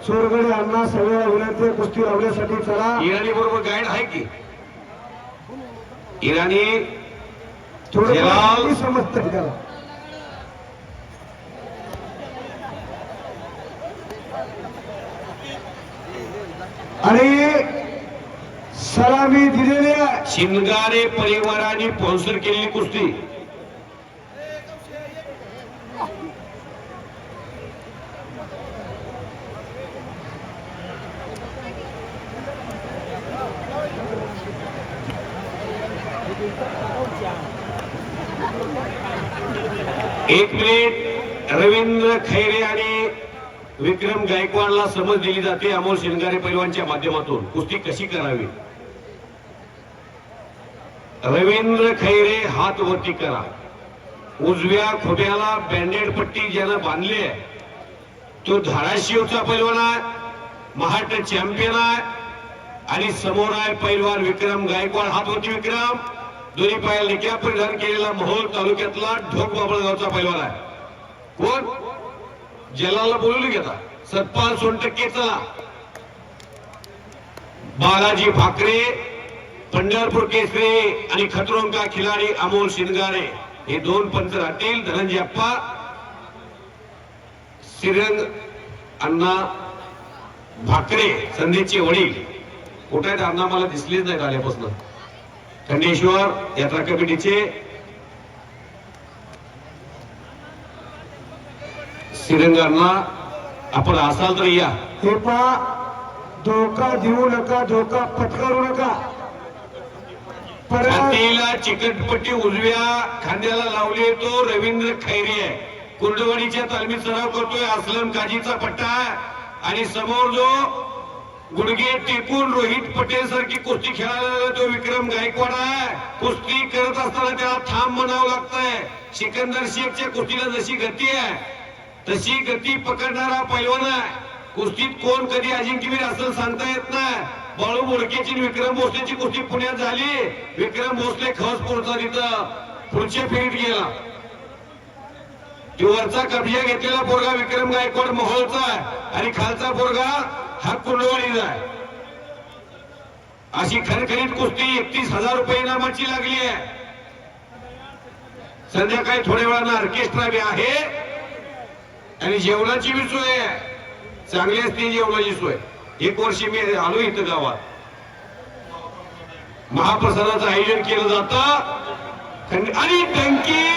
चोरगडे अण्णा सगळ्या विनंती कुस्ती लावण्यासाठी चला. इराणी बरोबर गाईड आहे की इराणी थोडं समजतंय त्याला. आणि सलामी दिलेल्या शिंगारे परिवाराने स्पॉन्सर केलेली कुस्ती. एक मिनिट. रवींद्र खैरे आणि विक्रम गायकवाडला समज दिली जाते अमोल शिंगारे पैलवानच्या माध्यमातून कुस्ती कशी करावी. रवींद्र खैरे हात वरती करा. उजव्या खोट्याला बँडेड पट्टी ज्यानं बांधली आहे तो धाराशिवचा पैलवान आहे, महाराष्ट्र चॅम्पियन आहे. आणि समोर आहे पैलवान विक्रम गायकवाड. हात वरती विक्रम. दोन्ही पायाला लेख्या परिधान केलेला मोहोळ तालुक्यातला ढोक बाबळगावचा पैलवान आहे. कोण? जलालला बोलवली घेता. सतपाल सोनटक्के चला. बालाजी भाकरे, पंढरपूर केसरी आणि खतरों का खिलाडी अमोल शिंगारे हे दोन पंच राहतील. धनंजय अप्पा, श्रीरंग अण्णा भाकरे संदीपचे वडील. कुठे आहेत अण्णा? मला दिसलेच नाहीत आल्यापासून. खंडेश्वर यात्रा कमिटीचे श्रीरंग अण्णा, आपण असाल तर या. हे पहा, धोका देऊ नका, धोका पत्करू नका. छातीला चिकटपट्टी उजव्या खांद्याला लावली तो रवींद्र खैरे आहे. कुर्डवाडीच्या तालमीत सराव करतोय. असलम काजीचा पट्टा आहे. आणि समोर जो गुडघे टेकून रोहित पटेल सारखी कुस्ती खेळायला तो विक्रम गायकवाड आहे. कुस्ती करत असताना त्याला थांब म्हणावं लागतंय. सिकंदर शेखच्या कुस्तीला जशी गती आहे तशी गती पकडणारा पैलवान आहे. कुस्तीत कोण कधी अजिंक्यवीर असं सांगता येत नाही. बाळू बोडकेची विक्रम भोसलेची कुस्ती पुण्यात झाली. विक्रम भोसले खसपूरचा तिथं पुढच्या फेरीत गेला. वरचा कब्जा घेतलेला पोरगा विक्रम गायकवाड मोहोळचा आहे आणि खालचा पोरगा हा कुर्डवाडीचा आहे. अशी खणखणीत कुस्ती 31,000 रुपये इनामाची लागली आहे. संध्याकाळी थोड्या वेळानं ऑर्केस्ट्रा बी आहे आणि जेवणाची बी सोय आहे. चांगली असते जेवणाची सोय. एक वर्षी मी आलो इथं गावात. महाप्रसादाचं आयोजन केलं जातं आणि टंकी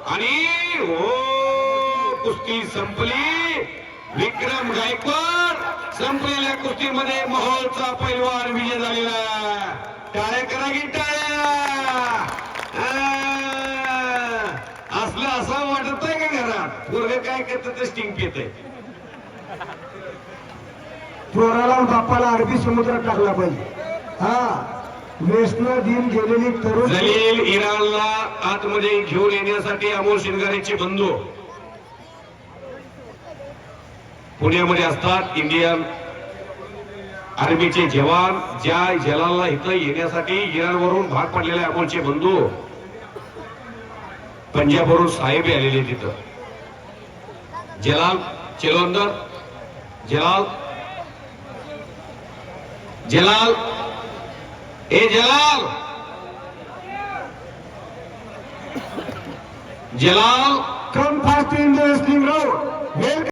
आणि हो कुस्ती संपली. विक्रम गायकवाड संपलेल्या कुस्तीमध्ये मोहोळचा पैलवान विजय झालेला. टाळ्या करा की टाळ्या. असलं असं वाटत आहे का घरात? पोरगं काय करत ते स्टिंग पित. चोराला बापाला अरबी समुद्रात टाकला पाहिजे. हा वेसना दिन गेलेली तरुण जलील इराणला आतमध्ये घेऊन येण्यासाठी अमोल शिंगारेचे बंधू पुण्यामध्ये असतात. इंडियन आर्मीचे जवान ज्या जलालला इथं येण्यासाठी इराणवरून भाग पडलेले अमोलचे बंधू पंजाबवरून साहेब आलेले तिथं. जलाल चेलोंदर, जलाल जलाल ए Jalal Jalal come fast in the wrestling ground.